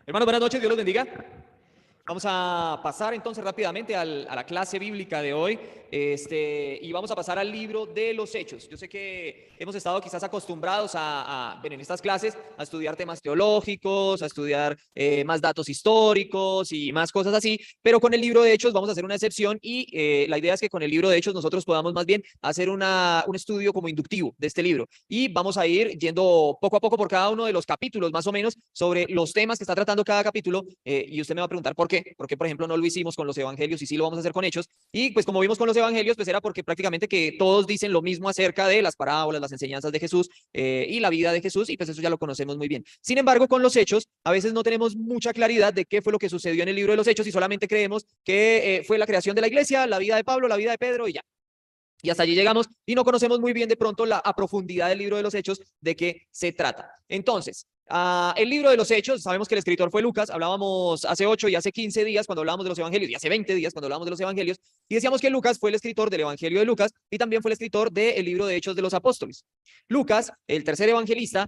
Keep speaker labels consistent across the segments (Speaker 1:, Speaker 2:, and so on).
Speaker 1: Hermanos, buenas noches, Dios los bendiga. Vamos a pasar entonces rápidamente a la clase bíblica de hoy, y vamos a pasar al libro de los Hechos. Yo sé que hemos estado quizás acostumbrados en estas clases a estudiar temas teológicos, a estudiar más datos históricos y más cosas así, pero con el libro de Hechos vamos a hacer una excepción y la idea es que con el libro de Hechos nosotros podamos más bien hacer un estudio como inductivo de este libro y vamos a ir yendo poco a poco por cada uno de los capítulos más o menos sobre los temas que está tratando cada capítulo y usted me va a preguntar ¿por qué? Porque, por ejemplo, no lo hicimos con los evangelios y sí lo vamos a hacer con Hechos. Y pues como vimos con los evangelios, pues era porque prácticamente que todos dicen lo mismo acerca de las parábolas, las enseñanzas de Jesús y la vida de Jesús, y pues eso ya lo conocemos muy bien. Sin embargo, con los Hechos, a veces no tenemos mucha claridad de qué fue lo que sucedió en el libro de los Hechos y solamente creemos que fue la creación de la iglesia, la vida de Pablo, la vida de Pedro y ya. Y hasta allí llegamos y no conocemos muy bien de pronto a profundidad del libro de los Hechos de qué se trata. Entonces, el libro de los Hechos, sabemos que el escritor fue Lucas, hablábamos hace 8 y hace 15 días cuando hablábamos de los evangelios y hace 20 días cuando hablábamos de los evangelios y decíamos que Lucas fue el escritor del evangelio de Lucas y también fue el escritor del libro de Hechos de los Apóstoles. Lucas, el tercer evangelista,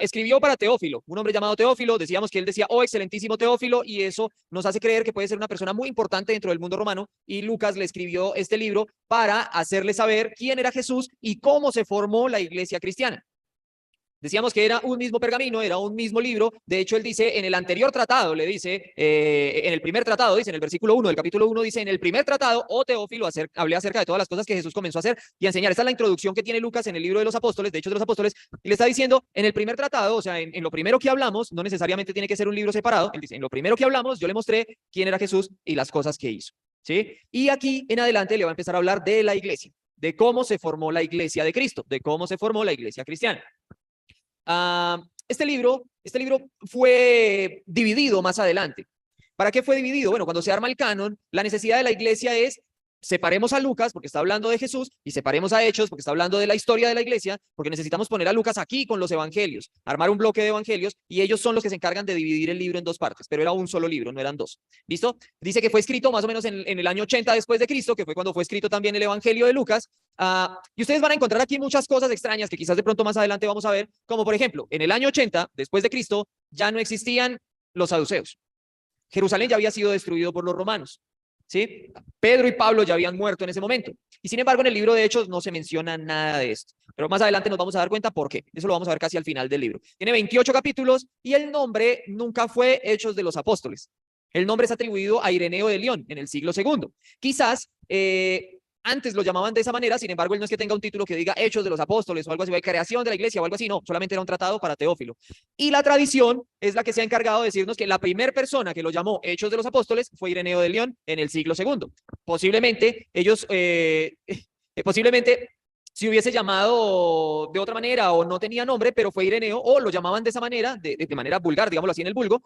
Speaker 1: escribió para Teófilo, un hombre llamado Teófilo, decíamos que él decía, oh excelentísimo Teófilo, y eso nos hace creer que puede ser una persona muy importante dentro del mundo romano, y Lucas le escribió este libro para hacerle saber quién era Jesús y cómo se formó la iglesia cristiana. Decíamos que era un mismo pergamino, era un mismo libro. De hecho, él dice en el anterior tratado, le dice, en el primer tratado, dice en el versículo 1 del capítulo 1, dice, en el primer tratado, oh Teófilo, hablé acerca de todas las cosas que Jesús comenzó a hacer y a enseñar. Esta es la introducción que tiene Lucas en el libro de los apóstoles, de Hechos de los Apóstoles, y le está diciendo, en el primer tratado, o sea, en lo primero que hablamos, no necesariamente tiene que ser un libro separado, él dice, en lo primero que hablamos, yo le mostré quién era Jesús y las cosas que hizo, ¿sí? Y aquí en adelante le va a empezar a hablar de la iglesia, de cómo se formó la iglesia de Cristo, de cómo se formó la iglesia cristiana. Este libro fue dividido más adelante. ¿Para qué fue dividido? Bueno, cuando se arma el canon, la necesidad de la iglesia es separemos a Lucas porque está hablando de Jesús y separemos a Hechos porque está hablando de la historia de la iglesia, porque necesitamos poner a Lucas aquí con los evangelios, armar un bloque de evangelios y ellos son los que se encargan de dividir el libro en dos partes, pero era un solo libro, no eran dos. ¿Listo? Dice que fue escrito más o menos en el año 80 después de Cristo, que fue cuando fue escrito también el evangelio de Lucas. Y ustedes van a encontrar aquí muchas cosas extrañas que quizás de pronto más adelante vamos a ver, como por ejemplo, en el año 80 después de Cristo ya no existían los saduceos. Jerusalén ya había sido destruido por los romanos. ¿Sí? Pedro y Pablo ya habían muerto en ese momento. Y sin embargo, en el libro de Hechos no se menciona nada de esto. Pero más adelante nos vamos a dar cuenta por qué. Eso lo vamos a ver casi al final del libro. Tiene 28 capítulos y el nombre nunca fue Hechos de los Apóstoles. El nombre es atribuido a Ireneo de León en el siglo II. Quizás antes lo llamaban de esa manera, sin embargo, él no es que tenga un título que diga Hechos de los Apóstoles o algo así, de creación de la iglesia o algo así, no, solamente era un tratado para Teófilo. Y la tradición es la que se ha encargado de decirnos que la primera persona que lo llamó Hechos de los Apóstoles fue Ireneo de León en el siglo II. Posiblemente ellos, posiblemente si hubiese llamado de otra manera o no tenía nombre, pero fue Ireneo, o lo llamaban de esa manera, de manera vulgar, digámoslo así en el vulgo,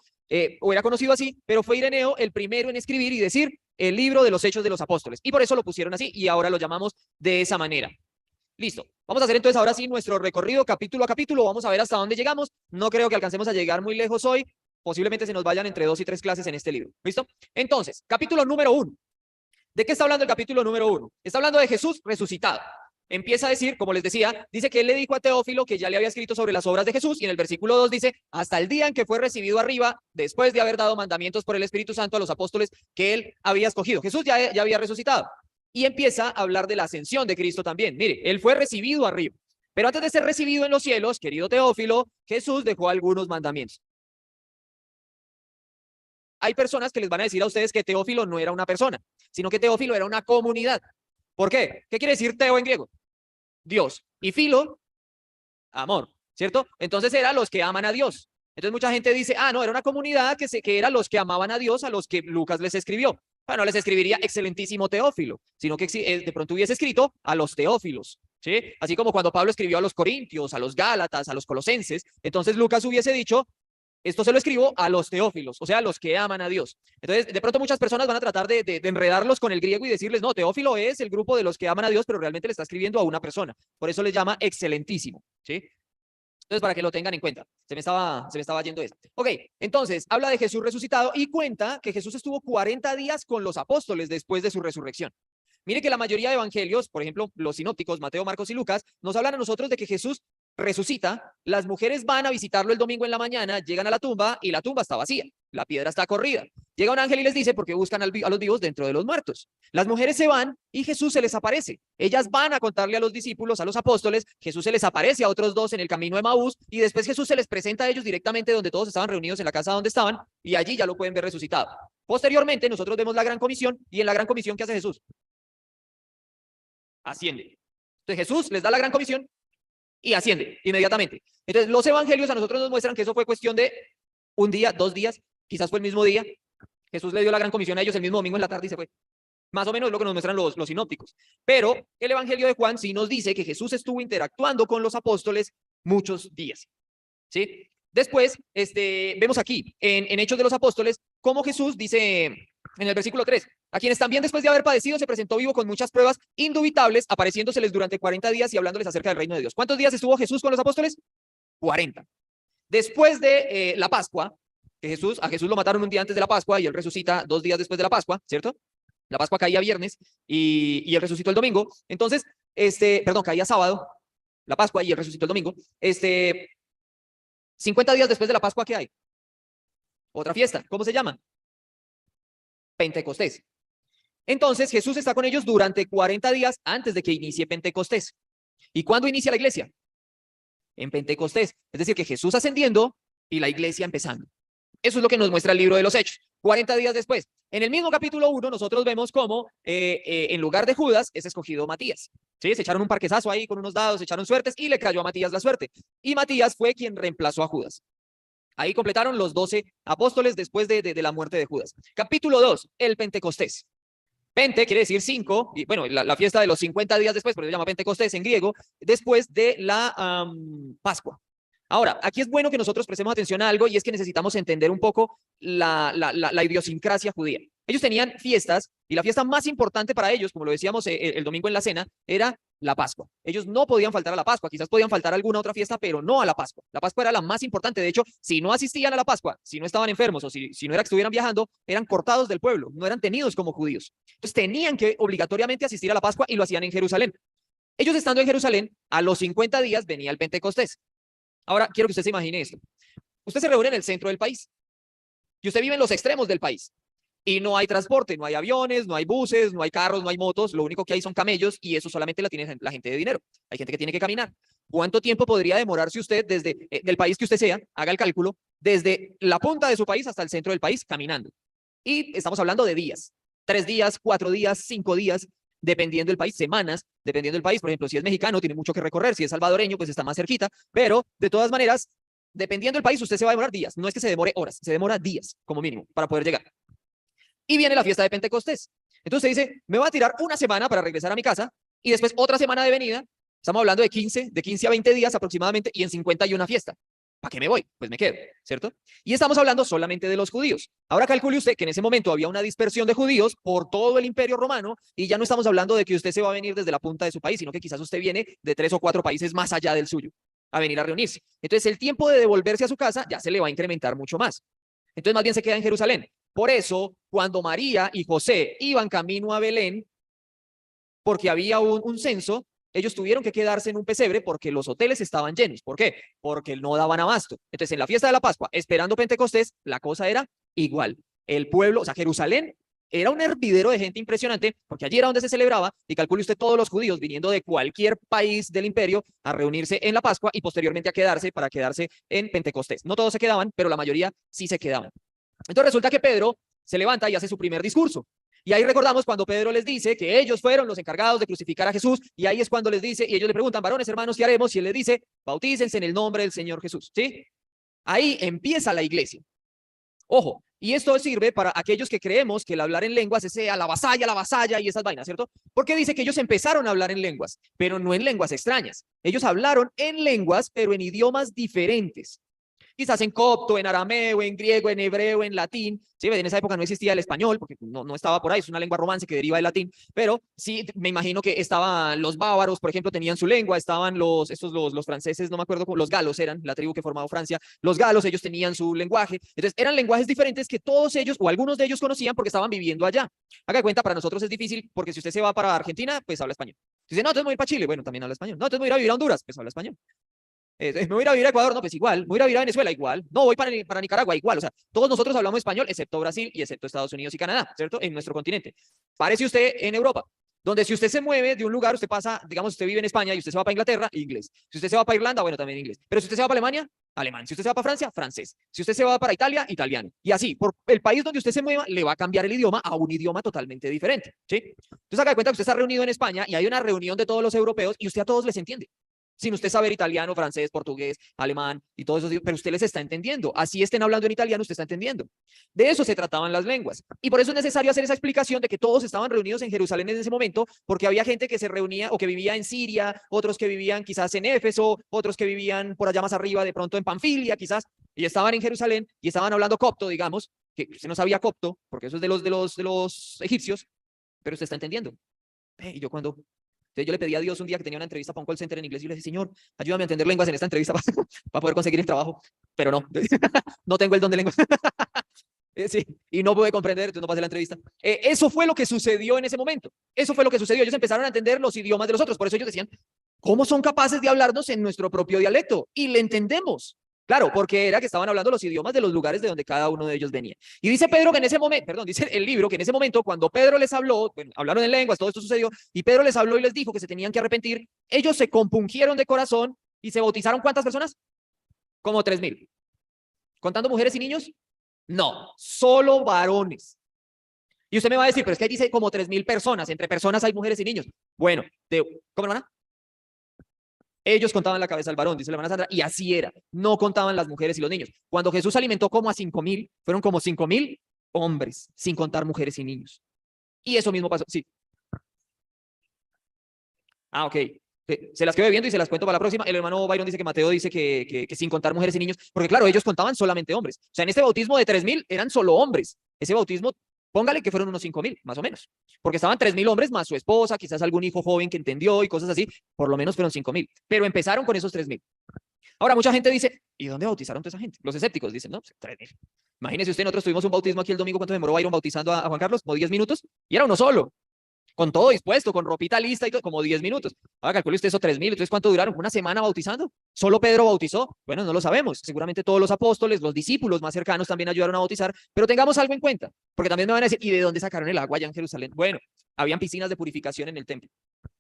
Speaker 1: o era conocido así, pero fue Ireneo el primero en escribir y decir el libro de los Hechos de los Apóstoles. Y por eso lo pusieron así y ahora lo llamamos de esa manera. Listo. Vamos a hacer entonces ahora sí nuestro recorrido capítulo a capítulo. Vamos a ver hasta dónde llegamos. No creo que alcancemos a llegar muy lejos hoy. Posiblemente se nos vayan entre 2 y 3 clases en este libro. ¿Listo? Entonces, capítulo número 1. ¿De qué está hablando el capítulo número 1? Está hablando de Jesús resucitado. Empieza a decir, como les decía, dice que él le dijo a Teófilo que ya le había escrito sobre las obras de Jesús y en el versículo 2 dice, hasta el día en que fue recibido arriba, después de haber dado mandamientos por el Espíritu Santo a los apóstoles que él había escogido. Jesús ya había resucitado. Y empieza a hablar de la ascensión de Cristo también. Mire, él fue recibido arriba. Pero antes de ser recibido en los cielos, querido Teófilo, Jesús dejó algunos mandamientos. Hay personas que les van a decir a ustedes que Teófilo no era una persona, sino que Teófilo era una comunidad. ¿Por qué? ¿Qué quiere decir Teo en griego? Dios. Y filo, amor, ¿cierto? Entonces eran los que aman a Dios. Entonces mucha gente dice, no, era una comunidad que era los que amaban a Dios, a los que Lucas les escribió. Bueno, les escribiría excelentísimo Teófilo, sino que de pronto hubiese escrito a los Teófilos, ¿sí? Así como cuando Pablo escribió a los Corintios, a los Gálatas, a los Colosenses, entonces Lucas hubiese dicho, esto se lo escribo a los Teófilos, o sea, a los que aman a Dios. Entonces, de pronto muchas personas van a tratar de enredarlos con el griego y decirles, no, Teófilo es el grupo de los que aman a Dios, pero realmente le está escribiendo a una persona. Por eso le llama excelentísimo, ¿sí? Entonces, para que lo tengan en cuenta. Se me estaba yendo esto. Ok, entonces, habla de Jesús resucitado y cuenta que Jesús estuvo 40 días con los apóstoles después de su resurrección. Mire que la mayoría de evangelios, por ejemplo, los sinópticos, Mateo, Marcos y Lucas, nos hablan a nosotros de que Jesús resucita, las mujeres van a visitarlo el domingo en la mañana, llegan a la tumba y la tumba está vacía, la piedra está corrida. Llega un ángel y les dice, porque buscan a los vivos dentro de los muertos. Las mujeres se van y Jesús se les aparece. Ellas van a contarle a los discípulos, a los apóstoles, Jesús se les aparece a otros dos en el camino de Maús y después Jesús se les presenta a ellos directamente donde todos estaban reunidos en la casa donde estaban y allí ya lo pueden ver resucitado. Posteriormente nosotros vemos la gran comisión y en la gran comisión ¿qué hace Jesús? Asciende. Entonces Jesús les da la gran comisión y asciende inmediatamente. Entonces los evangelios a nosotros nos muestran que eso fue cuestión de un día, 2 días, quizás fue el mismo día. Jesús le dio la gran comisión a ellos el mismo domingo en la tarde y se fue. Más o menos lo que nos muestran los sinópticos. Pero el evangelio de Juan sí nos dice que Jesús estuvo interactuando con los apóstoles muchos días. ¿Sí? Después, vemos aquí, en Hechos de los Apóstoles, cómo Jesús dice en el versículo 3, a quienes también después de haber padecido se presentó vivo con muchas pruebas indubitables, apareciéndoseles durante 40 días y hablándoles acerca del reino de Dios. ¿Cuántos días estuvo Jesús con los apóstoles? 40. Después de la Pascua, que a Jesús lo mataron un día antes de la Pascua y él resucita 2 días después de la Pascua, ¿cierto? La Pascua caía viernes y él resucitó el domingo. Entonces, caía sábado, la Pascua y él resucitó el domingo. 50 días después de la Pascua, ¿qué hay? Otra fiesta. ¿Cómo se llama? Pentecostés. Entonces, Jesús está con ellos durante 40 días antes de que inicie Pentecostés. ¿Y cuándo inicia la iglesia? En Pentecostés. Es decir, que Jesús ascendiendo y la iglesia empezando. Eso es lo que nos muestra el libro de los Hechos. 40 días después. En el mismo capítulo 1, nosotros vemos cómo en lugar de Judas es escogido Matías. ¿Sí? Se echaron un parquezazo ahí con unos dados, se echaron suertes y le cayó a Matías la suerte. Y Matías fue quien reemplazó a Judas. Ahí completaron los 12 apóstoles después de la muerte de Judas. Capítulo 2, el Pentecostés. Pente quiere decir 5, y bueno, la fiesta de los 50 días después, por eso se llama Pentecostés en griego, después de la Pascua. Ahora, aquí es bueno que nosotros prestemos atención a algo y es que necesitamos entender un poco la idiosincrasia judía. Ellos tenían fiestas y la fiesta más importante para ellos, como lo decíamos el domingo en la cena, era la Pascua. Ellos no podían faltar a la Pascua, quizás podían faltar a alguna otra fiesta, pero no a la Pascua. La Pascua era la más importante. De hecho, si no asistían a la Pascua, si no estaban enfermos o si no era que estuvieran viajando, eran cortados del pueblo, no eran tenidos como judíos. Entonces tenían que obligatoriamente asistir a la Pascua y lo hacían en Jerusalén. Ellos estando en Jerusalén, a los 50 días venía el Pentecostés. Ahora, quiero que usted se imagine esto. Usted se reúne en el centro del país y usted vive en los extremos del país y no hay transporte, no hay aviones, no hay buses, no hay carros, no hay motos, lo único que hay son camellos y eso solamente la tiene la gente de dinero. Hay gente que tiene que caminar. ¿Cuánto tiempo podría demorarse usted desde del país que usted sea, haga el cálculo, desde la punta de su país hasta el centro del país caminando? Y estamos hablando de días, 3 días, 4 días, 5 días, dependiendo del país, semanas, dependiendo del país. Por ejemplo, si es mexicano, tiene mucho que recorrer, si es salvadoreño, pues está más cerquita, pero de todas maneras, dependiendo del país, usted se va a demorar días. No es que se demore horas, se demora días como mínimo para poder llegar. Y viene la fiesta de Pentecostés. Entonces usted dice, me voy a tirar una semana para regresar a mi casa y después otra semana de venida. Estamos hablando de 15 a 20 días aproximadamente y en 50 hay una fiesta. ¿Para qué me voy? Pues me quedo, ¿cierto? Y estamos hablando solamente de los judíos. Ahora calcule usted que en ese momento había una dispersión de judíos por todo el imperio romano y ya no estamos hablando de que usted se va a venir desde la punta de su país, sino que quizás usted viene de 3 o 4 países más allá del suyo a venir a reunirse. Entonces el tiempo de devolverse a su casa ya se le va a incrementar mucho más. Entonces más bien se queda en Jerusalén. Por eso, cuando María y José iban camino a Belén, porque había un censo, ellos tuvieron que quedarse en un pesebre porque los hoteles estaban llenos. ¿Por qué? Porque no daban abasto. Entonces, en la fiesta de la Pascua, esperando Pentecostés, la cosa era igual. El pueblo, o sea, Jerusalén, era un hervidero de gente impresionante, porque allí era donde se celebraba, y calcule usted todos los judíos viniendo de cualquier país del imperio a reunirse en la Pascua y posteriormente a quedarse para quedarse en Pentecostés. No todos se quedaban, pero la mayoría sí se quedaban. Entonces resulta que Pedro se levanta y hace su primer discurso. Y ahí recordamos cuando Pedro les dice que ellos fueron los encargados de crucificar a Jesús, y ahí es cuando les dice, y ellos le preguntan, varones, hermanos, ¿qué haremos? Y él les dice, bautícense en el nombre del Señor Jesús, ¿sí? Ahí empieza la iglesia. Ojo, y esto sirve para aquellos que creemos que el hablar en lenguas es la vasalla y esas vainas, ¿cierto? Porque dice que ellos empezaron a hablar en lenguas, pero no en lenguas extrañas. Ellos hablaron en lenguas, pero en idiomas diferentes. Quizás en copto, en arameo, en griego, en hebreo, en latín. Sí, en esa época no existía el español, porque no estaba por ahí, es una lengua romance que deriva del latín, pero sí, me imagino que estaban los bávaros, por ejemplo, tenían su lengua, estaban los franceses, no me acuerdo, los galos eran la tribu que formaba Francia, los galos, ellos tenían su lenguaje, entonces eran lenguajes diferentes que todos ellos, o algunos de ellos conocían porque estaban viviendo allá. Haga de cuenta, para nosotros es difícil, porque si usted se va para Argentina, pues habla español. Dice, no, entonces me voy a ir para Chile, bueno, también habla español. No, entonces me voy a ir a vivir a Honduras, pues habla español. Me voy a ir a vivir a Ecuador, no, pues igual. Me voy a ir a vivir a Venezuela, igual. No, voy para Nicaragua, igual. O sea, todos nosotros hablamos español, excepto Brasil y excepto Estados Unidos y Canadá, ¿cierto? En nuestro continente. Parece usted en Europa, donde si usted se mueve de un lugar, usted pasa, digamos, usted vive en España y usted se va para Inglaterra, inglés. Si usted se va para Irlanda, bueno, también inglés. Pero si usted se va para Alemania, alemán. Si usted se va para Francia, francés. Si usted se va para Italia, italiano. Y así, por el país donde usted se mueva, le va a cambiar el idioma a un idioma totalmente diferente, ¿sí? Entonces, haga de cuenta que usted está reunido en España y hay una reunión de todos los europeos y usted a todos les entiende. Sin usted saber italiano, francés, portugués, alemán y todo eso, pero usted les está entendiendo. Así estén hablando en italiano, usted está entendiendo. De eso se trataban las lenguas. Y por eso es necesario hacer esa explicación de que todos estaban reunidos en Jerusalén en ese momento, porque había gente que se reunía o que vivía en Siria, otros que vivían quizás en Éfeso, otros que vivían por allá más arriba, de pronto en Panfilia, quizás, y estaban en Jerusalén y estaban hablando copto, digamos, que usted no sabía copto, porque eso es de los egipcios, pero usted está entendiendo. Y yo cuando entonces yo le pedí a Dios un día que tenía una entrevista para un call center en inglés y yo le dije, Señor, ayúdame a entender lenguas en esta entrevista para poder conseguir el trabajo. Pero no, no tengo el don de lenguas. Sí, y no pude comprender, entonces no pasé la entrevista. Eso fue lo que sucedió en ese momento. Eso fue lo que sucedió. Ellos empezaron a entender los idiomas de los otros. Por eso ellos decían, ¿cómo son capaces de hablarnos en nuestro propio dialecto? Y le entendemos. Claro, porque era que estaban hablando los idiomas de los lugares de donde cada uno de ellos venía. Y dice Pedro que en ese momento, perdón, dice el libro que en ese momento, cuando Pedro les habló, bueno, hablaron en lenguas, todo esto sucedió, y Pedro les habló y les dijo que se tenían que arrepentir, ellos se compungieron de corazón y se bautizaron. ¿Cuántas personas? Como 3,000. ¿Contando mujeres y niños? No, solo varones. Y usted me va a decir, pero es que ahí dice como 3,000 personas, entre personas hay mujeres y niños. Bueno, ¿cómo hermana? Ellos contaban la cabeza del varón, dice la hermana Sandra, y así era. No contaban las mujeres y los niños. Cuando Jesús alimentó como a 5,000, fueron como 5,000 hombres, sin contar mujeres y niños. Y eso mismo pasó, sí. Ah, ok. Se las quedo viendo y se las cuento para la próxima. El hermano Byron dice que Mateo dice que sin contar mujeres y niños, porque claro, ellos contaban solamente hombres. O sea, en este bautismo de 3,000 eran solo hombres. Ese bautismo, póngale que fueron unos 5,000, más o menos. Porque estaban 3,000 hombres más su esposa, quizás algún hijo joven que entendió y cosas así. Por lo menos fueron 5,000. Pero empezaron con esos 3,000. Ahora, mucha gente dice, ¿y dónde bautizaron toda esa gente? Los escépticos dicen, no, pues, 3,000. Imagínese usted, nosotros tuvimos un bautismo aquí el domingo. ¿Cuánto demoró Byron bautizando a Juan Carlos? Como 10 minutos. Y era uno solo. Con todo dispuesto, con ropita lista y todo, como 10 minutos. Ahora calcule usted esos 3,000. Entonces, ¿cuánto duraron? ¿Una semana bautizando? ¿Solo Pedro bautizó? Bueno, no lo sabemos. Seguramente todos los apóstoles, los discípulos más cercanos también ayudaron a bautizar, pero tengamos algo en cuenta, porque también me van a decir, ¿y de dónde sacaron el agua allá en Jerusalén? Bueno, habían piscinas de purificación en el templo.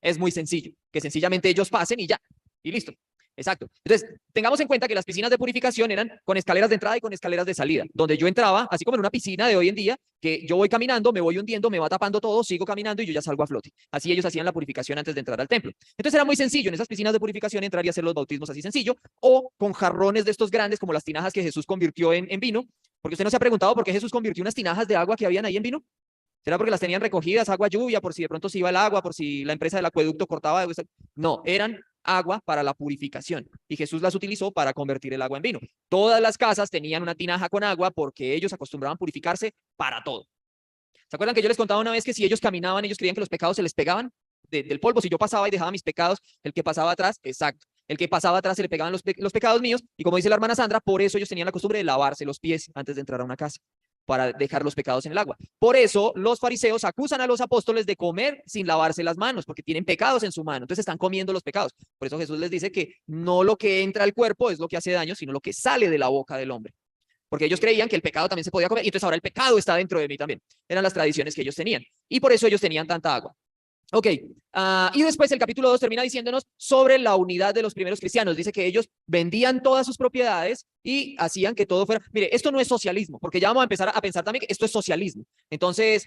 Speaker 1: Es muy sencillo, que sencillamente ellos pasen y ya, y listo. Exacto. Entonces, tengamos en cuenta que las piscinas de purificación eran con escaleras de entrada y con escaleras de salida, donde yo entraba, así como en una piscina de hoy en día, que yo voy caminando, me voy hundiendo, me va tapando todo, sigo caminando y yo ya salgo a flote. Así ellos hacían la purificación antes de entrar al templo. Entonces era muy sencillo, en esas piscinas de purificación entrar y hacer los bautismos así sencillo, o con jarrones de estos grandes, como las tinajas que Jesús convirtió en vino, porque usted no se ha preguntado por qué Jesús convirtió unas tinajas de agua que habían ahí en vino. ¿Será porque las tenían recogidas, agua lluvia, por si de pronto se iba el agua, por si la empresa del acueducto cortaba? No, eran agua para la purificación y Jesús las utilizó para convertir el agua en vino. Todas las casas tenían una tinaja con agua porque ellos acostumbraban purificarse para todo. ¿Se acuerdan que yo les contaba una vez que si ellos caminaban, ellos creían que los pecados se les pegaban del polvo? Si yo pasaba y dejaba mis pecados, el que pasaba atrás, exacto, el que pasaba atrás se le pegaban los pecados míos, y como dice la hermana Sandra, por eso ellos tenían la costumbre de lavarse los pies antes de entrar a una casa, para dejar los pecados en el agua. Por eso los fariseos acusan a los apóstoles de comer sin lavarse las manos, porque tienen pecados en su mano, entonces están comiendo los pecados. Por eso Jesús les dice que no lo que entra al cuerpo es lo que hace daño, sino lo que sale de la boca del hombre. Porque ellos creían que el pecado también se podía comer, y entonces ahora el pecado está dentro de mí también. Eran las tradiciones que ellos tenían, y por eso ellos tenían tanta agua. Ok, y después el capítulo 2 termina diciéndonos sobre la unidad de los primeros cristianos. Dice que ellos vendían todas sus propiedades y hacían que todo fuera... Mire, esto no es socialismo, porque ya vamos a empezar a pensar también que esto es socialismo. Entonces,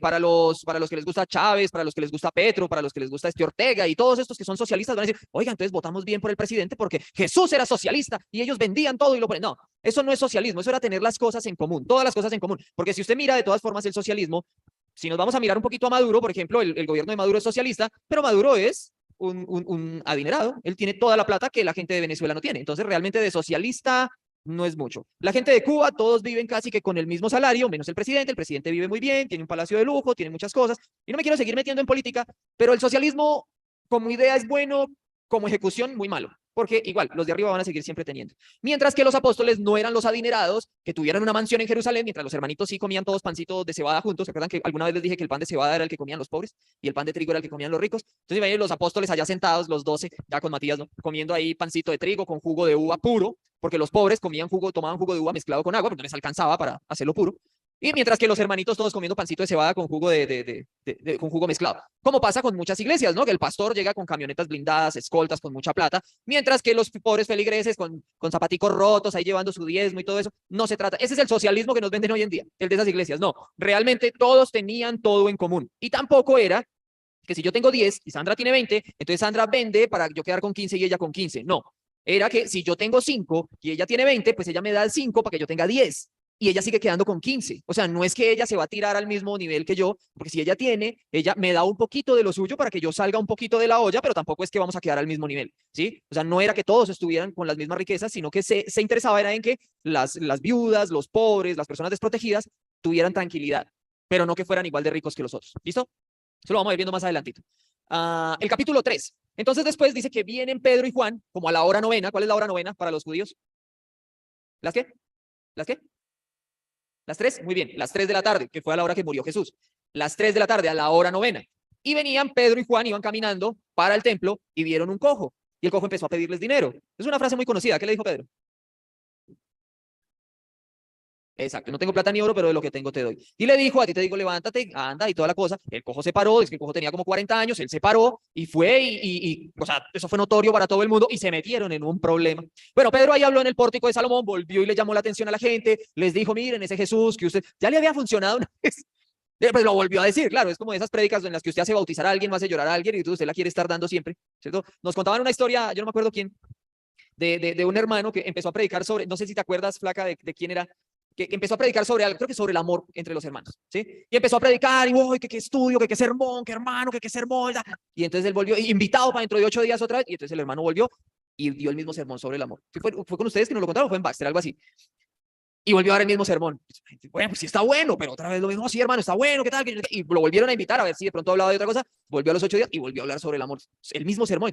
Speaker 1: para los que les gusta Chávez, para los que les gusta Petro, para los que les gusta Ortega y todos estos que son socialistas van a decir, oiga, entonces votamos bien por el presidente porque Jesús era socialista y ellos vendían todo y lo ponen. No, eso no es socialismo, eso era tener las cosas en común, todas las cosas en común. Porque si usted mira de todas formas el socialismo, si nos vamos a mirar un poquito a Maduro, por ejemplo, el gobierno de Maduro es socialista, pero Maduro es un adinerado. Él tiene toda la plata que la gente de Venezuela no tiene. Entonces, realmente de socialista no es mucho. La gente de Cuba, todos viven casi que con el mismo salario, menos el presidente. El presidente vive muy bien, tiene un palacio de lujo, tiene muchas cosas. Y no me quiero seguir metiendo en política, pero el socialismo como idea es bueno, como ejecución muy malo. porque igual los de arriba van a seguir siempre teniendo. Mientras que los apóstoles no eran los adinerados que tuvieran una mansión en Jerusalén, mientras los hermanitos sí comían todos pancitos de cebada juntos. ¿Se acuerdan que alguna vez les dije que el pan de cebada era el que comían los pobres y el pan de trigo era el que comían los ricos? Entonces venían los apóstoles allá sentados, los 12, ya con Matías, ¿no? Comiendo ahí pancito de trigo con jugo de uva puro, porque los pobres comían jugo, tomaban jugo de uva mezclado con agua, porque no les alcanzaba para hacerlo puro. Y mientras que los hermanitos todos comiendo pancito de cebada con jugo con jugo mezclado. Como pasa con muchas iglesias, ¿no? Que el pastor llega con camionetas blindadas, escoltas, con mucha plata, mientras que los pobres feligreses con zapaticos rotos, ahí llevando su diezmo y todo eso. No se trata. Ese es el socialismo que nos venden hoy en día, el de esas iglesias. No, realmente todos tenían todo en común. Y tampoco era que si yo tengo 10 y Sandra tiene 20, entonces Sandra vende para yo quedar con 15 y ella con 15. No, era que si yo tengo 5 y ella tiene 20, pues ella me da el 5 para que yo tenga 10 y ella sigue quedando con 15. O sea, no es que ella se va a tirar al mismo nivel que yo, porque si ella tiene, ella me da un poquito de lo suyo para que yo salga un poquito de la olla, pero tampoco es que vamos a quedar al mismo nivel, ¿sí? O sea, no era que todos estuvieran con las mismas riquezas, sino que se interesaba era en que las viudas, los pobres, las personas desprotegidas tuvieran tranquilidad, pero no que fueran igual de ricos que los otros. ¿Listo? Eso lo vamos a ir viendo más adelantito. El capítulo 3. Entonces después dice que vienen Pedro y Juan como a la hora novena. ¿Cuál es la hora novena para los judíos? ¿Las qué? ¿Las qué? ¿Las 3? Muy bien, las 3 de la tarde, que fue a la hora que murió Jesús. Las 3 de la tarde, a la hora novena. Y venían Pedro y Juan, iban caminando para el templo y vieron un cojo. Y el cojo empezó a pedirles dinero. Es una frase muy conocida. ¿Qué le dijo Pedro? Exacto, no tengo plata ni oro, pero de lo que tengo te doy. Y le dijo, a ti te digo, levántate, anda y toda la cosa. El cojo se paró, es que el cojo tenía como 40 años, él se paró y fue o sea, eso fue notorio para todo el mundo y se metieron en un problema. Bueno, Pedro ahí habló en el pórtico de Salomón, volvió y le llamó la atención a la gente, les dijo, miren, ese Jesús que usted, ya le había funcionado una vez. Pues lo volvió a decir, claro, es como esas prédicas en las que usted hace bautizar a alguien, o hace llorar a alguien y usted la quiere estar dando siempre, ¿cierto? Nos contaban una historia, yo no me acuerdo quién, de un hermano que empezó a predicar sobre, no sé si te acuerdas, flaca, de quién era, que empezó a predicar sobre algo, creo que sobre el amor entre los hermanos, ¿sí? Y empezó a predicar, y uy, que qué estudio, que qué sermón, qué hermano, que qué sermón, y entonces él volvió, invitado para dentro de 8 días otra vez, y entonces el hermano volvió y dio el mismo sermón sobre el amor. ¿Fue con ustedes que nos lo contaron o fue en Baxter, algo así? Y volvió a dar el mismo sermón. Bueno, pues sí está bueno, pero otra vez lo mismo, sí, hermano, está bueno, ¿qué tal? Y lo volvieron a invitar a ver si de pronto hablaba de otra cosa, volvió a los 8 días y volvió a hablar sobre el amor, el mismo sermón.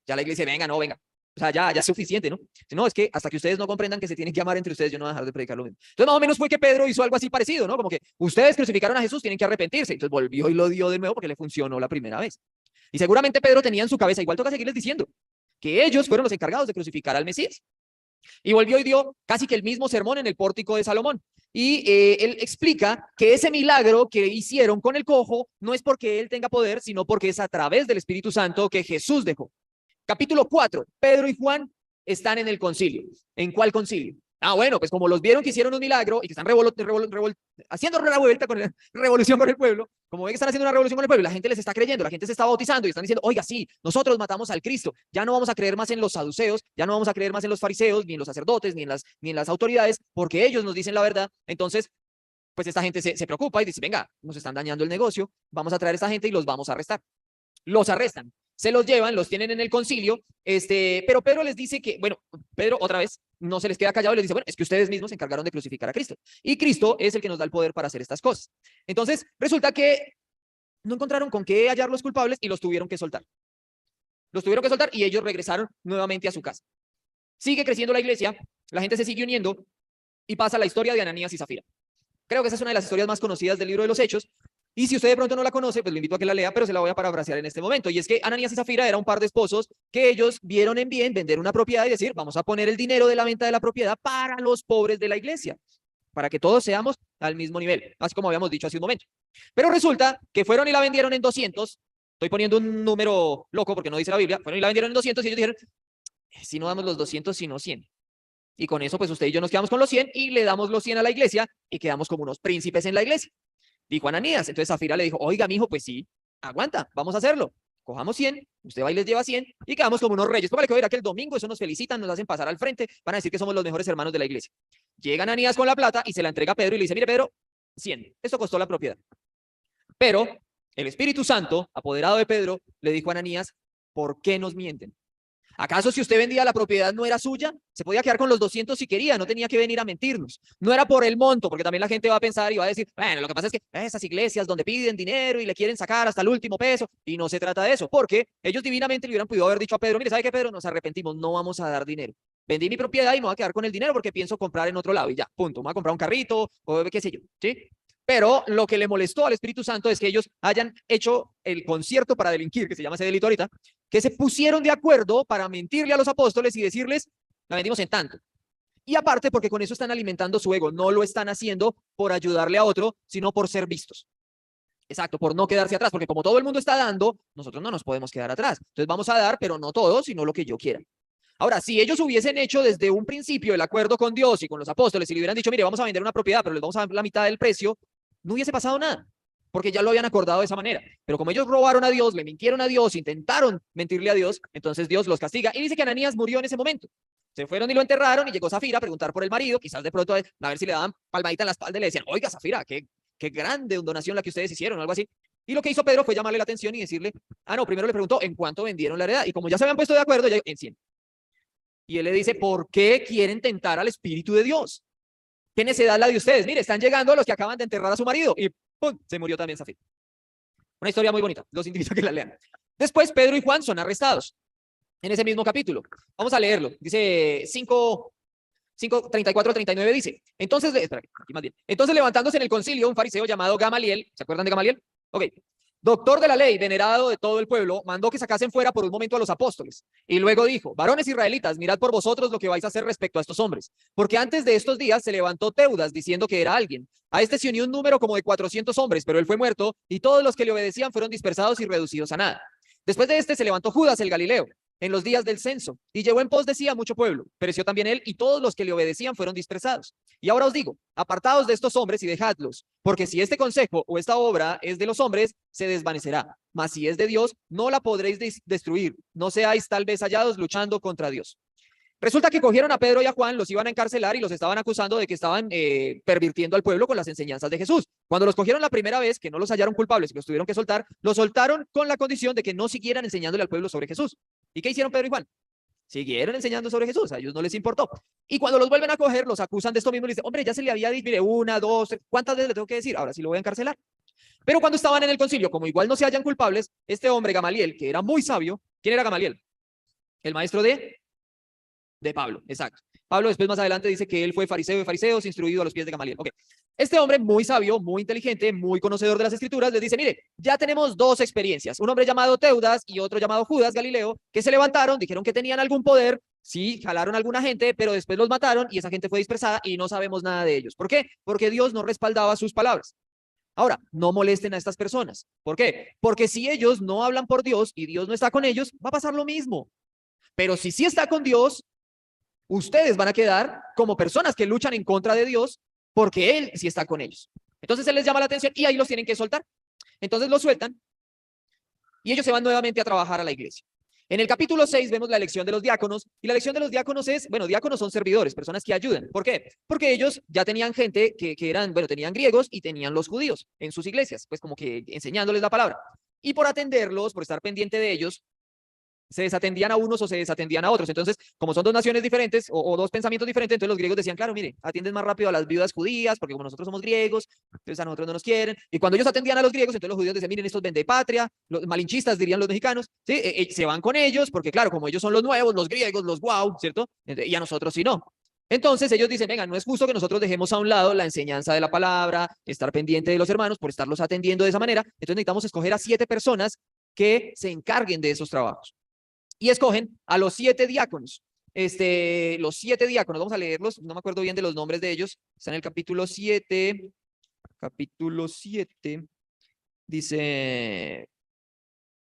Speaker 1: Ya la iglesia, venga, no, venga. O sea, ya es suficiente, ¿no? No, es que hasta que ustedes no comprendan que se tienen que amar entre ustedes, yo no voy a dejar de predicar lo mismo. Entonces, más o menos fue que Pedro hizo algo así parecido, ¿no? Como que ustedes crucificaron a Jesús, tienen que arrepentirse. Entonces volvió y lo dio de nuevo porque le funcionó la primera vez. Y seguramente Pedro tenía en su cabeza, igual toca seguirles diciendo, que ellos fueron los encargados de crucificar al Mesías. Y volvió y dio casi que el mismo sermón en el pórtico de Salomón. Y él explica que ese milagro que hicieron con el cojo no es porque él tenga poder, sino porque es a través del Espíritu Santo que Jesús dejó. Capítulo 4. Pedro y Juan están en el concilio. ¿En cuál concilio? Bueno, pues como los vieron que hicieron un milagro y que están haciendo revuelta con revolución con el pueblo, como ven que están haciendo una revolución con el pueblo, la gente les está creyendo, la gente se está bautizando y están diciendo, oiga, sí, nosotros matamos al Cristo, ya no vamos a creer más en los saduceos, ya no vamos a creer más en los fariseos, ni en los sacerdotes, ni en las autoridades, porque ellos nos dicen la verdad. Entonces, pues esta gente se preocupa y dice, venga, nos están dañando el negocio, vamos a traer a esta gente y los vamos a arrestar. Los arrestan, se los llevan, los tienen en el concilio, pero Pedro les dice que, bueno, Pedro otra vez no se les queda callado y les dice, bueno, es que ustedes mismos se encargaron de crucificar a Cristo y Cristo es el que nos da el poder para hacer estas cosas. Entonces, resulta que no encontraron con qué hallar los culpables y los tuvieron que soltar. Los tuvieron que soltar y ellos regresaron nuevamente a su casa. Sigue creciendo la iglesia, la gente se sigue uniendo y pasa la historia de Ananías y Zafira. Creo que esa es una de las historias más conocidas del libro de los Hechos. Y si usted de pronto no la conoce, pues lo invito a que la lea, pero se la voy a parafrasear en este momento. Y es que Ananías y Zafira era un par de esposos que ellos vieron en bien vender una propiedad y decir, vamos a poner el dinero de la venta de la propiedad para los pobres de la iglesia, para que todos seamos al mismo nivel, así como habíamos dicho hace un momento. Pero resulta que fueron y la vendieron en 200. Estoy poniendo un número loco porque no dice la Biblia. Fueron y la vendieron en 200 y ellos dijeron, si no damos los 200, sino 100. Y con eso, pues usted y yo nos quedamos con los 100 y le damos los 100 a la iglesia y quedamos como unos príncipes en la iglesia. Dijo Ananías. Entonces Zafira le dijo, oiga, mijo, pues sí, aguanta, vamos a hacerlo. Cojamos 100, usted va y les lleva 100 y quedamos como unos reyes. Póngale que verá que el domingo eso nos felicitan, nos hacen pasar al frente, van a decir que somos los mejores hermanos de la iglesia. Llega Ananías con la plata y se la entrega a Pedro y le dice, mire, Pedro, 100, esto costó la propiedad. Pero el Espíritu Santo, apoderado de Pedro, le dijo a Ananías, ¿por qué nos mienten? ¿Acaso si usted vendía la propiedad no era suya? Se podía quedar con los 200 si quería, no tenía que venir a mentirnos. No era por el monto, porque también la gente va a pensar y va a decir, bueno, lo que pasa es que esas iglesias donde piden dinero y le quieren sacar hasta el último peso, y no se trata de eso, porque ellos divinamente le hubieran podido haber dicho a Pedro, mire, ¿sabe qué, Pedro? Nos arrepentimos, no vamos a dar dinero. Vendí mi propiedad y me voy a quedar con el dinero porque pienso comprar en otro lado y ya, punto. Me voy a comprar un carrito o qué sé yo, ¿sí? Pero lo que le molestó al Espíritu Santo es que ellos hayan hecho el concierto para delinquir, que se llama ese delito ahorita, que se pusieron de acuerdo para mentirle a los apóstoles y decirles, la vendimos en tanto. Y aparte, porque con eso están alimentando su ego, no lo están haciendo por ayudarle a otro, sino por ser vistos. Exacto, por no quedarse atrás, porque como todo el mundo está dando, nosotros no nos podemos quedar atrás. Entonces vamos a dar, pero no todo, sino lo que yo quiera. Ahora, si ellos hubiesen hecho desde un principio el acuerdo con Dios y con los apóstoles y le hubieran dicho, mire, vamos a vender una propiedad, pero les vamos a dar la mitad del precio, no hubiese pasado nada, porque ya lo habían acordado de esa manera. Pero como ellos robaron a Dios, le mintieron a Dios, intentaron mentirle a Dios, entonces Dios los castiga. Y dice que Ananías murió en ese momento. Se fueron y lo enterraron y llegó Zafira a preguntar por el marido, quizás de pronto a ver si le daban palmadita en la espalda y le decían, oiga, Zafira, qué grande donación la que ustedes hicieron, o algo así. Y lo que hizo Pedro fue llamarle la atención y decirle, no, primero le preguntó en cuánto vendieron la heredad. Y como ya se habían puesto de acuerdo, ya en 100. Y él le dice, ¿por qué quieren tentar al Espíritu de Dios? ¿Qué necesidad la de ustedes? Mire, están llegando los que acaban de enterrar a su marido. Y ¡pum! Se murió también Zafira. Una historia muy bonita. Los invito a que la lean. Después, Pedro y Juan son arrestados en ese mismo capítulo. Vamos a leerlo. Dice 34 al 39 dice, entonces, espera, aquí más bien. Entonces levantándose en el concilio un fariseo llamado Gamaliel, ¿se acuerdan de Gamaliel? Ok. Doctor de la ley, venerado de todo el pueblo, mandó que sacasen fuera por un momento a los apóstoles. Y luego dijo, varones israelitas, mirad por vosotros lo que vais a hacer respecto a estos hombres. Porque antes de estos días se levantó Teudas diciendo que era alguien. A este se unió un número como de 400 hombres, pero él fue muerto y todos los que le obedecían fueron dispersados y reducidos a nada. Después de este se levantó Judas el Galileo en los días del censo, y llevó en pos de sí a mucho pueblo. Pereció también él, y todos los que le obedecían fueron dispersados. Y ahora os digo, apartaos de estos hombres y dejadlos, porque si este consejo o esta obra es de los hombres, se desvanecerá. Mas si es de Dios, no la podréis destruir. No seáis tal vez hallados luchando contra Dios. Resulta que cogieron a Pedro y a Juan, los iban a encarcelar y los estaban acusando de que estaban pervirtiendo al pueblo con las enseñanzas de Jesús. Cuando los cogieron la primera vez, que no los hallaron culpables y los tuvieron que soltar, los soltaron con la condición de que no siguieran enseñándole al pueblo sobre Jesús. ¿Y qué hicieron Pedro y Juan? Siguieron enseñando sobre Jesús, a ellos no les importó. Y cuando los vuelven a coger, los acusan de esto mismo y les dicen, hombre, ya se le había dicho, mire, 1, 2, 3, ¿cuántas veces le tengo que decir? Ahora sí lo voy a encarcelar. Pero cuando estaban en el concilio, como igual no se hallan culpables, este hombre Gamaliel, que era muy sabio, ¿quién era Gamaliel? El maestro de Pablo, exacto. Pablo después más adelante dice que él fue fariseo de fariseos, instruido a los pies de Gamaliel. Okay. Este hombre muy sabio, muy inteligente, muy conocedor de las escrituras, les dice, mire, ya tenemos dos experiencias, un hombre llamado Teudas y otro llamado Judas Galileo, que se levantaron, dijeron que tenían algún poder, sí, jalaron a alguna gente, pero después los mataron y esa gente fue dispersada y no sabemos nada de ellos. ¿Por qué? Porque Dios no respaldaba sus palabras. Ahora, no molesten a estas personas. ¿Por qué? Porque si ellos no hablan por Dios y Dios no está con ellos, va a pasar lo mismo. Pero si sí está con Dios, ustedes van a quedar como personas que luchan en contra de Dios porque Él sí está con ellos. Entonces Él les llama la atención y ahí los tienen que soltar. Entonces los sueltan y ellos se van nuevamente a trabajar a la iglesia. En el capítulo 6 vemos la elección de los diáconos y la elección de los diáconos es, bueno, diáconos son servidores, personas que ayudan. ¿Por qué? Porque ellos ya tenían gente que eran, bueno, tenían griegos y tenían los judíos en sus iglesias, pues como que enseñándoles la palabra. Y por atenderlos, por estar pendiente de ellos, se desatendían a unos o se desatendían a otros. Entonces, como son dos naciones diferentes o dos pensamientos diferentes, entonces los griegos decían, claro, mire, atienden más rápido a las viudas judías, porque como nosotros somos griegos, entonces a nosotros no nos quieren. Y cuando ellos atendían a los griegos, entonces los judíos decían, miren, estos vendepatria, los malinchistas dirían los mexicanos, ¿sí? Se van con ellos, porque claro, como ellos son los nuevos, los griegos, los guau, ¿cierto? Y a nosotros sí no. Entonces ellos dicen, venga, no es justo que nosotros dejemos a un lado la enseñanza de la palabra, estar pendiente de los hermanos por estarlos atendiendo de esa manera. Entonces necesitamos escoger a 7 personas que se encarguen de esos trabajos. Y escogen a los 7 diáconos. Los 7 diáconos, vamos a leerlos, no me acuerdo bien de los nombres de ellos, está en el capítulo 7, dice,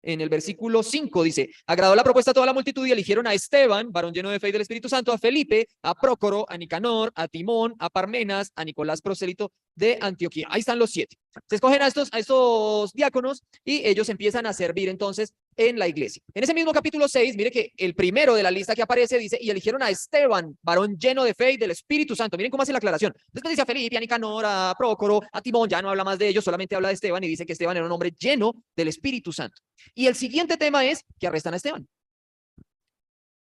Speaker 1: en el versículo 5 dice, agradó la propuesta a toda la multitud y eligieron a Esteban, varón lleno de fe y del Espíritu Santo, a Felipe, a Prócoro, a Nicanor, a Timón, a Parmenas, a Nicolás prosélito de Antioquía. Ahí están los 7. Se escogen a estos diáconos y ellos empiezan a servir entonces en la iglesia. En ese mismo capítulo 6, mire que el primero de la lista que aparece dice, y eligieron a Esteban, varón lleno de fe y del Espíritu Santo. Miren cómo hace la aclaración. Después dice a Felipe, a Nicanor, a Prócoro, a Timón, ya no habla más de ellos, solamente habla de Esteban y dice que Esteban era un hombre lleno del Espíritu Santo. Y el siguiente tema es que arrestan a Esteban.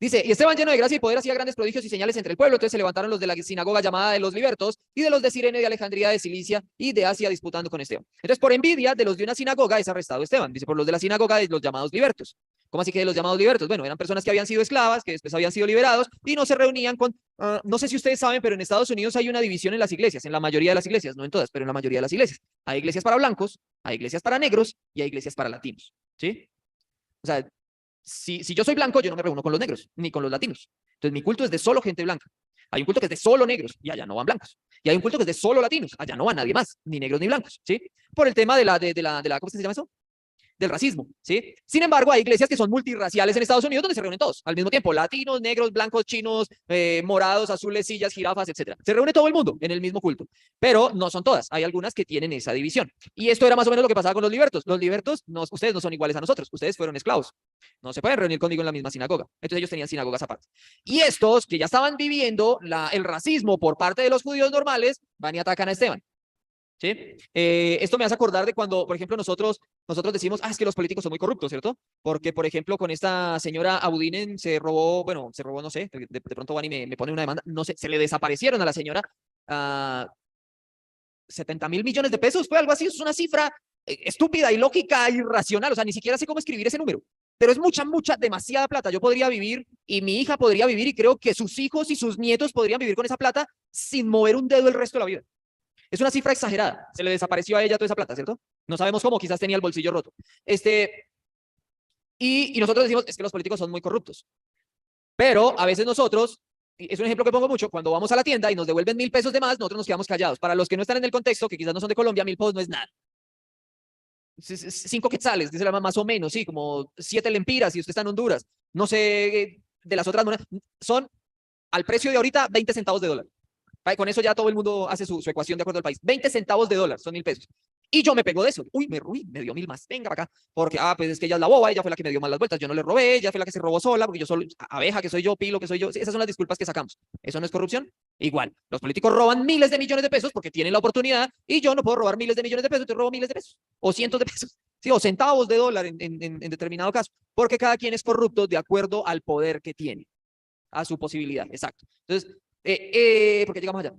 Speaker 1: Dice, y Esteban lleno de gracia y poder hacía grandes prodigios y señales entre el pueblo. Entonces se levantaron los de la sinagoga llamada de los libertos y de los de Cirene, de Alejandría, de Cilicia y de Asia disputando con Esteban. Entonces por envidia de los de una sinagoga es arrestado Esteban. Dice, por los de la sinagoga de los llamados libertos. ¿Cómo así que de los llamados libertos? Bueno, eran personas que habían sido esclavas, que después habían sido liberados y no se reunían con, no sé si ustedes saben, pero en Estados Unidos hay una división en las iglesias, en la mayoría de las iglesias, no en todas, pero en la mayoría de las iglesias. Hay iglesias para blancos, hay iglesias para negros y hay iglesias para latinos, ¿sí? O sea, si yo soy blanco, yo no me reúno con los negros, ni con los latinos. Entonces, mi culto es de solo gente blanca. Hay un culto que es de solo negros, y allá no van blancos. Y hay un culto que es de solo latinos, allá no va nadie más, ni negros ni blancos, ¿sí? Por el tema de la ¿cómo se llama eso? Del racismo, ¿sí? Sin embargo, hay iglesias que son multirraciales en Estados Unidos donde se reúnen todos al mismo tiempo, latinos, negros, blancos, chinos, morados, azules, sillas, jirafas, etcétera. Se reúne todo el mundo en el mismo culto, pero no son todas. Hay algunas que tienen esa división. Y esto era más o menos lo que pasaba con los libertos. Los libertos, no, ustedes no son iguales a nosotros, ustedes fueron esclavos. No se pueden reunir conmigo en la misma sinagoga. Entonces ellos tenían sinagogas aparte. Y estos que ya estaban viviendo el racismo por parte de los judíos normales, van y atacan a Esteban. ¿Sí? Esto me hace acordar de cuando, por ejemplo, nosotros decimos, es que los políticos son muy corruptos, ¿cierto? Porque, por ejemplo, con esta señora Abudinen se robó, no sé, de pronto van y me pone una demanda, no sé, se le desaparecieron a la señora 70.000 millones de pesos, fue algo así, es una cifra estúpida, ilógica, irracional, o sea, ni siquiera sé cómo escribir ese número. Pero es mucha, demasiada plata. Yo podría vivir y mi hija podría vivir y creo que sus hijos y sus nietos podrían vivir con esa plata sin mover un dedo el resto de la vida. Es una cifra exagerada. Se le desapareció a ella toda esa plata, ¿cierto? No sabemos cómo, quizás tenía el bolsillo roto. Y nosotros decimos, es que los políticos son muy corruptos. Pero a veces nosotros, es un ejemplo que pongo mucho, cuando vamos a la tienda y nos devuelven 1.000 pesos de más, nosotros nos quedamos callados. Para los que no están en el contexto, que quizás no son de Colombia, 1.000 pesos no es nada. 5 quetzales, dice la mamá, más o menos, sí, como 7 lempiras si usted está en Honduras. No sé, de las otras monedas, son al precio de ahorita 20 centavos de dólar. Con eso ya todo el mundo hace su ecuación de acuerdo al país. 20 centavos de dólar, son 1.000 pesos. Y yo me pego de eso. Uy, me dio 1.000 más. Venga para acá. Porque, pues es que ella es la boba, ella fue la que me dio mal las vueltas. Yo no le robé, ella fue la que se robó sola, porque yo solo, abeja que soy yo, pilo que soy yo. Esas son las disculpas que sacamos. ¿Eso no es corrupción? Igual, los políticos roban miles de millones de pesos porque tienen la oportunidad y yo no puedo robar miles de millones de pesos, te robo miles de pesos o cientos de pesos, sí, o centavos de dólar en determinado caso, porque cada quien es corrupto de acuerdo al poder que tiene, a su posibilidad, exacto. Entonces, ¿por qué llegamos allá?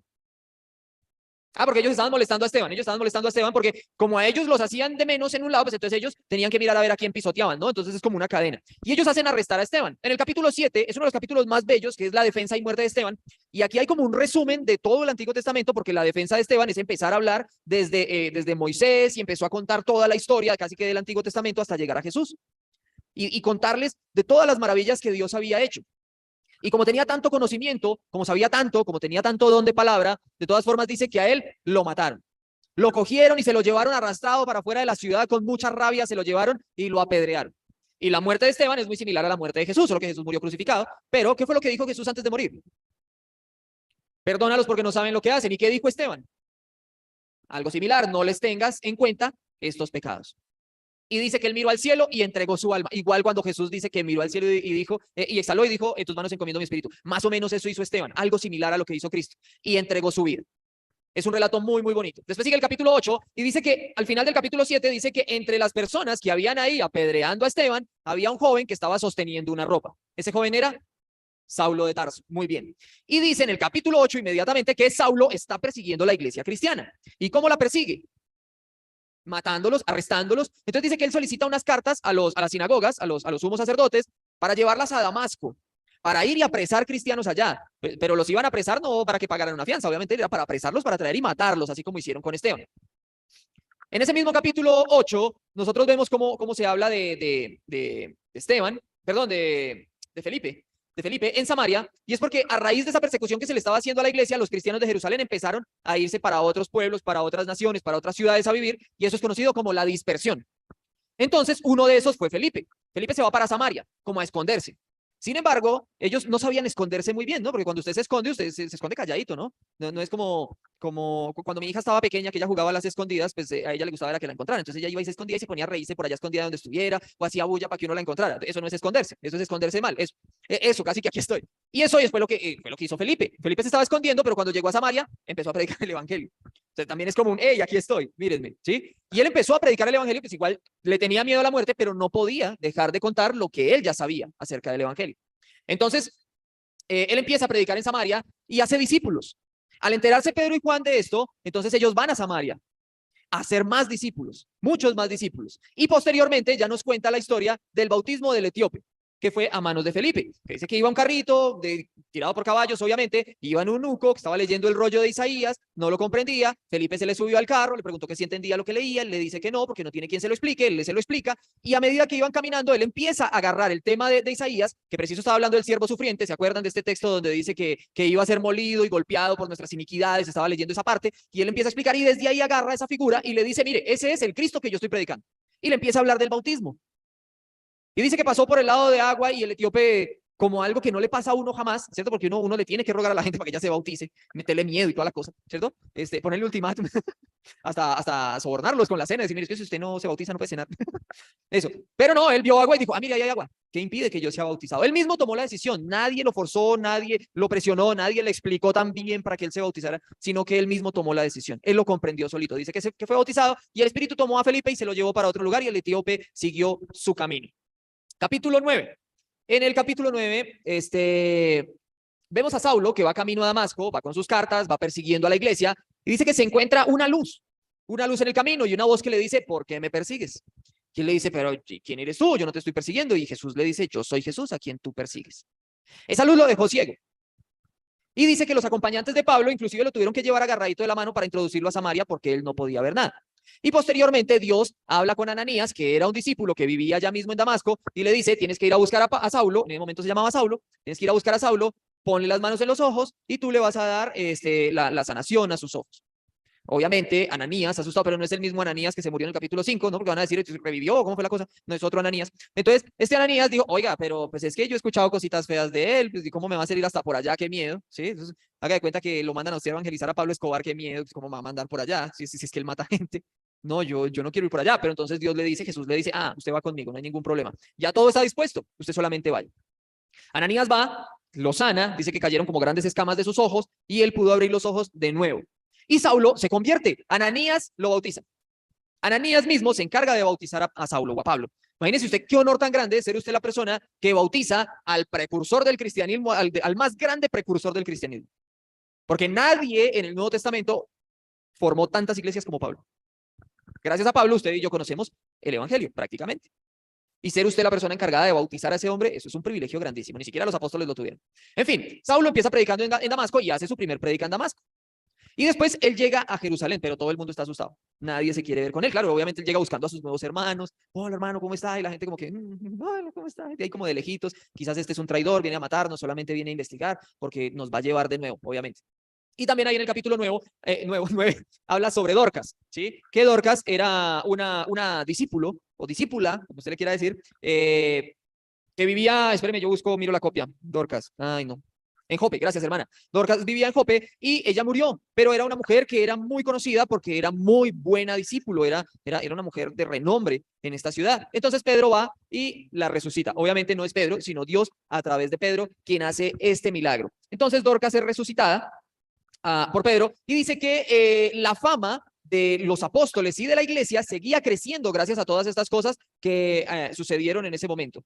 Speaker 1: Porque ellos estaban molestando a Esteban, porque como a ellos los hacían de menos en un lado, pues entonces ellos tenían que mirar a ver a quién pisoteaban, ¿no? Entonces es como una cadena. Y ellos hacen arrestar a Esteban. En el capítulo 7 es uno de los capítulos más bellos, que es la defensa y muerte de Esteban. Y aquí hay como un resumen de todo el Antiguo Testamento, porque la defensa de Esteban es empezar a hablar desde Moisés y empezó a contar toda la historia, casi que del Antiguo Testamento, hasta llegar a Jesús. Y contarles de todas las maravillas que Dios había hecho. Y como tenía tanto conocimiento, como sabía tanto, como tenía tanto don de palabra, de todas formas dice que a él lo mataron. Lo cogieron y se lo llevaron arrastrado para fuera de la ciudad con mucha rabia, se lo llevaron y lo apedrearon. Y la muerte de Esteban es muy similar a la muerte de Jesús, solo que Jesús murió crucificado. Pero, ¿qué fue lo que dijo Jesús antes de morir? Perdónalos porque no saben lo que hacen. ¿Y qué dijo Esteban? Algo similar, no les tengas en cuenta estos pecados. Y dice que él miró al cielo y entregó su alma. Igual cuando Jesús dice que miró al cielo y dijo, y exhaló y dijo, en tus manos encomiendo mi espíritu. Más o menos eso hizo Esteban, algo similar a lo que hizo Cristo. Y entregó su vida. Es un relato muy, muy bonito. Después sigue el capítulo 8 y dice que al final del capítulo 7 dice que entre las personas que habían ahí apedreando a Esteban, había un joven que estaba sosteniendo una ropa. Ese joven era Saulo de Tarso. Muy bien. Y dice en el capítulo 8 inmediatamente que Saulo está persiguiendo la iglesia cristiana. ¿Y cómo la persigue? Matándolos, arrestándolos. Entonces dice que él solicita unas cartas a las sinagogas, a los sumos sacerdotes, para llevarlas a Damasco, para ir y apresar cristianos allá. Pero los iban a apresar no para que pagaran una fianza, obviamente era para apresarlos, para traer y matarlos, así como hicieron con Esteban. En ese mismo capítulo 8, nosotros vemos cómo se habla de Esteban, perdón, de Felipe en Samaria, y es porque a raíz de esa persecución que se le estaba haciendo a la iglesia, los cristianos de Jerusalén empezaron a irse para otros pueblos, para otras naciones, para otras ciudades a vivir, y eso es conocido como la dispersión. Entonces, uno de esos fue Felipe. Felipe se va para Samaria, como a esconderse. Sin embargo, ellos no sabían esconderse muy bien, ¿no? Porque cuando usted se esconde, usted se esconde calladito, ¿no? No es como cuando mi hija estaba pequeña, que ella jugaba a las escondidas, pues a ella le gustaba era que la encontraran. Entonces ella iba y se escondía y se ponía a reírse por allá escondida donde estuviera, o hacía bulla para que uno la encontrara. Eso no es esconderse, eso es esconderse mal. Eso casi que aquí estoy. Y eso fue lo que hizo Felipe. Felipe se estaba escondiendo, pero cuando llegó a Samaria, empezó a predicar el evangelio. Entonces también es como un, hey, aquí estoy, mírenme, ¿sí? Y él empezó a predicar el evangelio, pues igual le tenía miedo a la muerte, pero no podía dejar de contar lo que él ya sabía acerca del evangelio. Entonces, él empieza a predicar en Samaria y hace discípulos. Al enterarse Pedro y Juan de esto, entonces ellos van a Samaria a hacer más discípulos, muchos más discípulos. Y posteriormente ya nos cuenta la historia del bautismo del etíope, que fue a manos de Felipe, que dice que iba un carrito tirado por caballos, obviamente, iba en un eunuco que estaba leyendo el rollo de Isaías, no lo comprendía, Felipe se le subió al carro, le preguntó que si entendía lo que leía, él le dice que no, porque no tiene quien se lo explique, él se lo explica, y a medida que iban caminando, él empieza a agarrar el tema de Isaías, que preciso estaba hablando del siervo sufriente, ¿se acuerdan de este texto donde dice que iba a ser molido y golpeado por nuestras iniquidades? Estaba leyendo esa parte, y él empieza a explicar, y desde ahí agarra esa figura y le dice, mire, ese es el Cristo que yo estoy predicando, y le empieza a hablar del bautismo. Y dice que pasó por el lado de agua y el etíope, como algo que no le pasa a uno jamás, ¿cierto? Porque uno le tiene que rogar a la gente para que ya se bautice, meterle miedo y toda la cosa, ¿cierto? Ponerle ultimátum, hasta sobornarlos con la cena, decir, mire, es que si usted no se bautiza no puede cenar. Eso. Pero no, él vio agua y dijo, mire, ahí hay agua. ¿Qué impide que yo sea bautizado? Él mismo tomó la decisión, nadie lo forzó, nadie lo presionó, nadie le explicó tan bien para que él se bautizara, sino que él mismo tomó la decisión. Él lo comprendió solito. Dice que fue bautizado y el Espíritu tomó a Felipe y se lo llevó para otro lugar y el etíope siguió su camino. Capítulo 9. En el capítulo 9, vemos a Saulo que va camino a Damasco, va con sus cartas, va persiguiendo a la iglesia y dice que se encuentra una luz en el camino y una voz que le dice, ¿por qué me persigues? Y él le dice, pero ¿quién eres tú? Yo no te estoy persiguiendo. Y Jesús le dice, yo soy Jesús a quien tú persigues. Esa luz lo dejó ciego. Y dice que los acompañantes de Pablo inclusive lo tuvieron que llevar agarradito de la mano para introducirlo a Samaria porque él no podía ver nada. Y posteriormente Dios habla con Ananías, que era un discípulo que vivía allá mismo en Damasco, y le dice, tienes que ir a buscar a Saulo, en ese momento se llamaba Saulo, tienes que ir a buscar a Saulo, ponle las manos en los ojos y tú le vas a dar la sanación a sus ojos. Obviamente, Ananías, asustado, pero no es el mismo Ananías que se murió en el capítulo 5, ¿no? Porque van a decir, ¿revivió? ¿Cómo fue la cosa? No es otro Ananías. Entonces, este Ananías dijo, oiga, pero pues es que yo he escuchado cositas feas de él, pues, ¿y cómo me va a salir hasta por allá? ¡Qué miedo! ¿Sí? Entonces, haga de cuenta que lo mandan a usted a evangelizar a Pablo Escobar, ¡qué miedo! Pues, ¿cómo me va a mandar por allá? Si es que él mata gente. No, yo no quiero ir por allá, pero entonces Dios le dice, Jesús le dice, usted va conmigo, no hay ningún problema. Ya todo está dispuesto, usted solamente vaya. Ananías va, lo sana, dice que cayeron como grandes escamas de sus ojos y él pudo abrir los ojos de nuevo. Y Saulo se convierte. Ananías lo bautiza. Ananías mismo se encarga de bautizar a Saulo o a Pablo. Imagínese usted qué honor tan grande ser usted la persona que bautiza al precursor del cristianismo, al más grande precursor del cristianismo. Porque nadie en el Nuevo Testamento formó tantas iglesias como Pablo. Gracias a Pablo, usted y yo conocemos el evangelio prácticamente. Y ser usted la persona encargada de bautizar a ese hombre, eso es un privilegio grandísimo. Ni siquiera los apóstoles lo tuvieron. En fin, Saulo empieza predicando en Damasco y hace su primer predica en Damasco. Y después él llega a Jerusalén, pero todo el mundo está asustado. Nadie se quiere ver con él. Claro, obviamente él llega buscando a sus nuevos hermanos. Hola, hermano, ¿cómo está? Y la gente como que, hola, ¿cómo está? Y ahí como de lejitos. Quizás este es un traidor, viene a matarnos, solamente viene a investigar porque nos va a llevar de nuevo, obviamente. Y también ahí en el capítulo 9, habla sobre Dorcas, ¿sí? Que Dorcas era una discípulo o discípula, como usted le quiera decir, que vivía, espéreme, yo miro la copia, Dorcas, ay no, en Jope, gracias hermana. Dorcas vivía en Jope y ella murió, pero era una mujer que era muy conocida porque era muy buena discípulo, era una mujer de renombre en esta ciudad. Entonces Pedro va y la resucita. Obviamente no es Pedro, sino Dios a través de Pedro quien hace este milagro. Entonces Dorcas es resucitada por Pedro y dice que la fama de los apóstoles y de la iglesia seguía creciendo gracias a todas estas cosas que sucedieron en ese momento.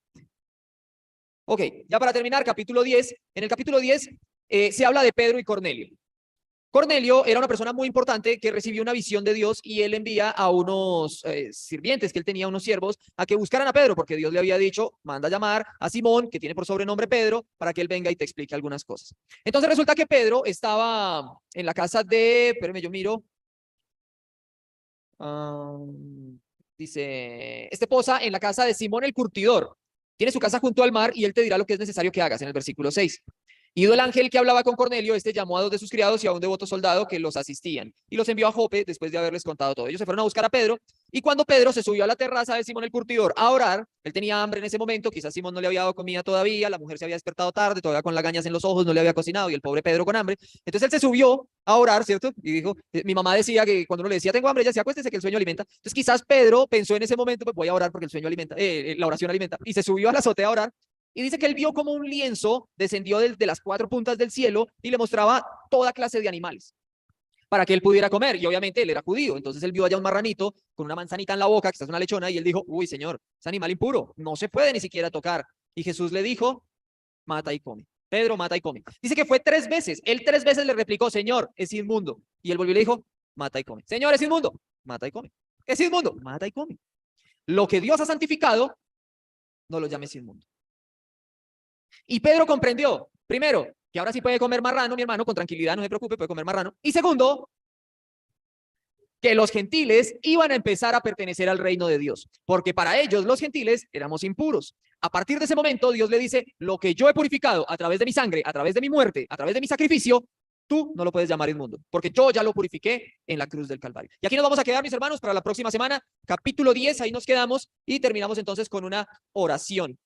Speaker 1: Ok, ya para terminar, capítulo 10. En el capítulo 10 se habla de Pedro y Cornelio. Cornelio era una persona muy importante que recibió una visión de Dios y él envía a unos sirvientes, que él tenía unos siervos, a que buscaran a Pedro, porque Dios le había dicho, manda a llamar a Simón, que tiene por sobrenombre Pedro, para que él venga y te explique algunas cosas. Entonces resulta que Pedro estaba en la casa de, espérame, yo miro, dice, posa en la casa de Simón el curtidor. Tiene su casa junto al mar y él te dirá lo que es necesario que hagas, en el versículo 6. Ido el ángel que hablaba con Cornelio, llamó a 2 de sus criados y a un devoto soldado que los asistían y los envió a Jope después de haberles contado todo. Ellos se fueron a buscar a Pedro y cuando Pedro se subió a la terraza de Simón el curtidor a orar, él tenía hambre en ese momento, quizás Simón no le había dado comida todavía, la mujer se había despertado tarde, todavía con lagañas en los ojos, no le había cocinado y el pobre Pedro con hambre. Entonces él se subió a orar, ¿cierto? Y dijo, mi mamá decía que cuando uno le decía tengo hambre, ella decía acuéstese que el sueño alimenta. Entonces quizás Pedro pensó en ese momento, pues voy a orar porque el sueño alimenta, la oración alimenta, y se subió a la azotea a orar. Y dice que él vio como un lienzo descendió de las 4 puntas del cielo y le mostraba toda clase de animales para que él pudiera comer. Y obviamente él era judío, entonces él vio allá un marranito con una manzanita en la boca, que esta es una lechona, y él dijo, uy, señor, es animal impuro, no se puede ni siquiera tocar. Y Jesús le dijo, mata y come. Pedro mata y come. Dice que fue 3 veces. Él 3 veces le replicó, Señor, es inmundo. Y él volvió y le dijo, mata y come. Señor, es inmundo. Mata y come. Es inmundo. Mata y come. Lo que Dios ha santificado, no lo llames inmundo. Y Pedro comprendió, primero, que ahora sí puede comer marrano, mi hermano, con tranquilidad, no se preocupe, puede comer marrano. Y segundo, que los gentiles iban a empezar a pertenecer al reino de Dios, porque para ellos los gentiles éramos impuros. A partir de ese momento, Dios le dice, lo que yo he purificado a través de mi sangre, a través de mi muerte, a través de mi sacrificio, tú no lo puedes llamar inmundo, porque yo ya lo purifiqué en la cruz del Calvario. Y aquí nos vamos a quedar, mis hermanos, para la próxima semana, capítulo 10, ahí nos quedamos y terminamos entonces con una oración.